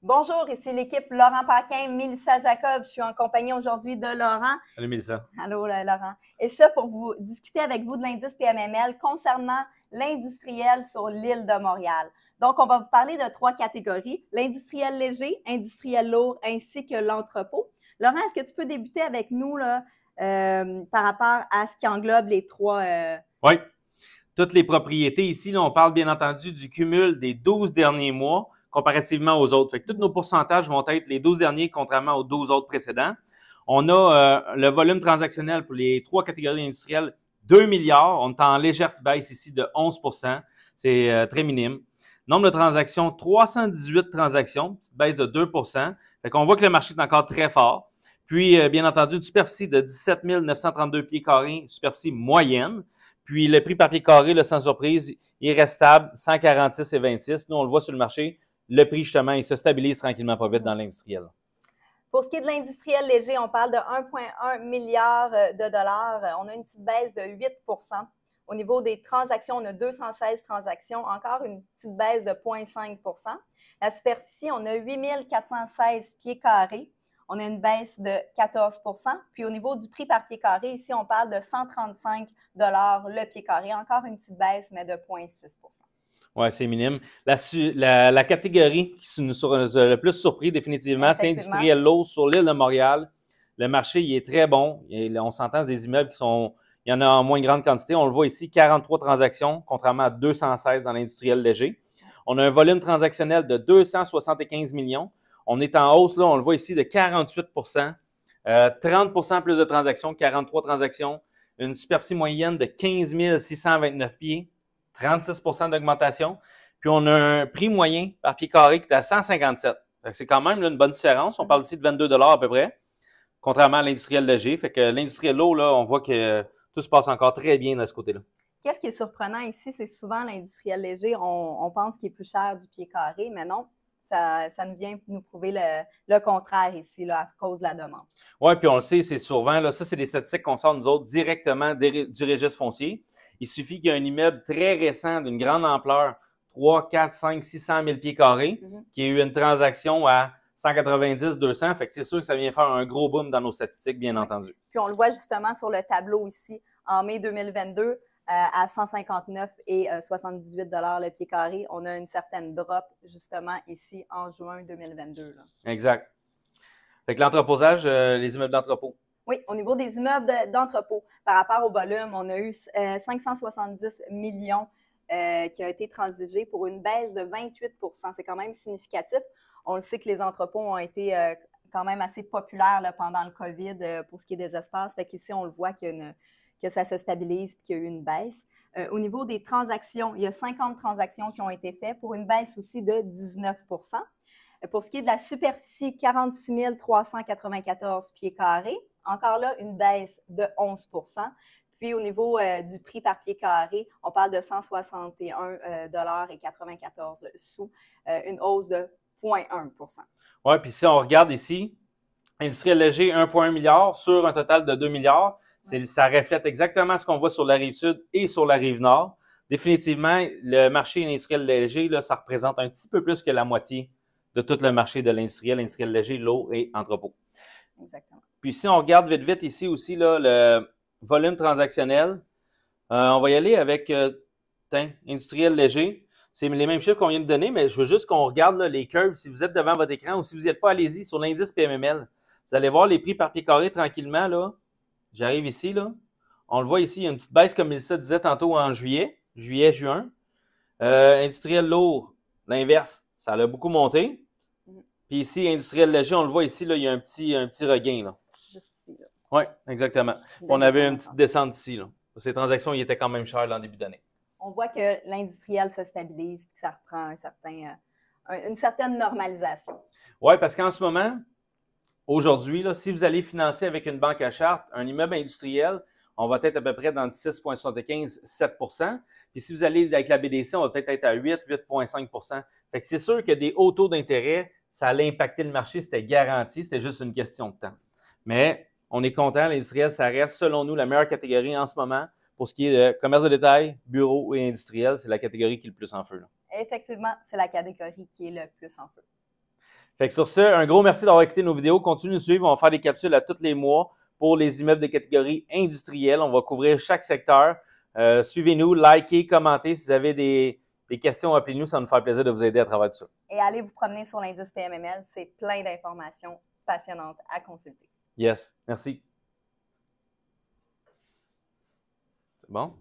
Bonjour, ici l'équipe Laurent Paquin, Mélissa Jacob. Je suis en compagnie aujourd'hui de Laurent. Salut Mélissa. Allô, Laurent. Et ça, pour vous discuter avec vous de l'indice PMML concernant l'industriel sur l'île de Montréal. Donc, on va vous parler de 3 catégories, l'industriel léger, industriel lourd, ainsi que l'entrepôt. Laurent, est-ce que tu peux débuter avec nous là, par rapport à ce qui englobe les 3? Oui, toutes les propriétés ici, là, on parle bien entendu du cumul des 12 derniers mois comparativement aux autres. Fait que tous nos pourcentages vont être les 12 derniers contrairement aux 12 autres précédents. On a le volume transactionnel pour les 3 catégories industrielles, 2 milliards. On est en légère baisse ici de 11 %. C'est très minime. Nombre de transactions, 318 transactions, petite baisse de 2 %. Fait qu'on voit que le marché est encore très fort. Puis, bien entendu, une superficie de 17 932 pieds carrés, superficie moyenne. Puis, le prix par pied carré, là, sans surprise, il reste stable, 146,26. Nous, on le voit sur le marché. Le prix, justement, il se stabilise tranquillement pas vite dans l'industriel. Pour ce qui est de l'industriel léger, on parle de 1,1 milliard de dollars. On a une petite baisse de 8 Au niveau des transactions, on a 216 transactions, encore une petite baisse de 0,5 La superficie, on a 8 416 pieds carrés. On a une baisse de 14 Puis au niveau du prix par pied carré, ici, on parle de 135 le pied carré. Encore une petite baisse, mais de 0,6 Oui, c'est minime. La catégorie qui nous a le plus surpris définitivement, c'est industriel lourd sur l'île de Montréal. Le marché, il est très bon. On s'entend, c'est des immeubles qui sont, il y en a en moins grande quantité. On le voit ici, 43 transactions, contrairement à 216 dans l'industriel léger. On a un volume transactionnel de 275 millions. On est en hausse, là, on le voit ici, de 48 30 plus de transactions, 43 transactions. Une superficie moyenne de 15 629 pieds. 36 d'augmentation. Puis, on a un prix moyen par pied carré qui est à 157. C'est quand même là, une bonne différence. On parle ici de 22 $ à peu près, contrairement à l'industriel léger. Fait que l'industriel lourd, là, on voit que tout se passe encore très bien de ce côté-là. Qu'est-ce qui est surprenant ici, c'est souvent l'industriel léger, on pense qu'il est plus cher du pied carré, mais non, ça nous vient nous prouver le contraire ici, là, à cause de la demande. Oui, puis on le sait, c'est souvent, là, ça, c'est des statistiques qu'on sort, nous autres, directement du registre foncier. Il suffit qu'il y ait un immeuble très récent, d'une grande ampleur, 3, 4, 5, 600 000 pieds carrés, qui ait eu une transaction à 190, 200. Fait que c'est sûr que ça vient faire un gros boom dans nos statistiques, bien entendu. Puis on le voit justement sur le tableau ici, en mai 2022, à 159 et 78 le pied carré. On a une certaine drop justement ici en juin 2022. Là. Exact. Fait que l'entreposage, les immeubles d'entrepôt. Oui, au niveau des immeubles d'entrepôt, par rapport au volume, on a eu 570 millions qui a été transigé pour une baisse de 28 C'est quand même significatif. On le sait que les entrepôts ont été quand même assez populaires là, pendant le COVID pour ce qui est des espaces. Fait qu'ici, on le voit que ça se stabilise et qu'il y a eu une baisse. Au niveau des transactions, il y a 50 transactions qui ont été faites pour une baisse aussi de 19 Pour ce qui est de la superficie, 46 394 pieds carrés. Encore là, une baisse de 11 Puis au niveau du prix par pied carré, on parle de 161,94 $, une hausse de 0,1 Oui, puis si on regarde ici, industriel léger, 1,1 milliard sur un total de 2 milliards. Ça reflète exactement ce qu'on voit sur la rive sud et sur la rive nord. Définitivement, le marché industriel léger, là, ça représente un petit peu plus que la moitié de tout le marché de l'industriel léger, lourd et entrepôt. Exactement. Puis si on regarde vite ici aussi, là, le volume transactionnel, on va y aller avec industriel léger. C'est les mêmes chiffres qu'on vient de donner, mais je veux juste qu'on regarde là, les curves. Si vous êtes devant votre écran ou si vous n'y êtes pas, allez-y sur l'indice PMML. Vous allez voir les prix par pied carré tranquillement. Là. J'arrive ici. Là. On le voit ici, il y a une petite baisse, comme Mélissa disait tantôt en juillet, juin. Industriel lourd, l'inverse, ça a beaucoup monté. Puis ici, industriel léger, on le voit ici, là, il y a un petit regain. Là. Juste ici. Oui, exactement. On avait une petite descente ici. Là. Ces transactions, ils étaient quand même chères dans le début d'année. On voit que l'industriel se stabilise et que ça reprend une certaine normalisation. Oui, parce qu'en ce moment, aujourd'hui, là, si vous allez financer avec une banque à charte un immeuble industriel, on va être à peu près dans 6,75, 7 Puis si vous allez avec la BDC, on va peut-être être à 8, 8,5 Fait que c'est sûr que des hauts taux d'intérêt, ça allait impacter le marché, c'était garanti, c'était juste une question de temps. Mais on est content, l'industriel, ça reste, selon nous, la meilleure catégorie en ce moment. Pour ce qui est de commerce de détail, bureau et industriel, c'est la catégorie qui est le plus en feu. Là. Effectivement, c'est la catégorie qui est le plus en feu. Fait que sur ce, un gros merci d'avoir écouté nos vidéos. Continuez de nous suivre. On va faire des capsules à tous les mois pour les immeubles de catégorie industrielle. On va couvrir chaque secteur. Suivez-nous, likez, commentez. Si vous avez des questions, appelez-nous. Ça va nous faire plaisir de vous aider à travers tout ça. Et allez vous promener sur l'indice PMML. C'est plein d'informations passionnantes à consulter. Yes, merci. C'est bon?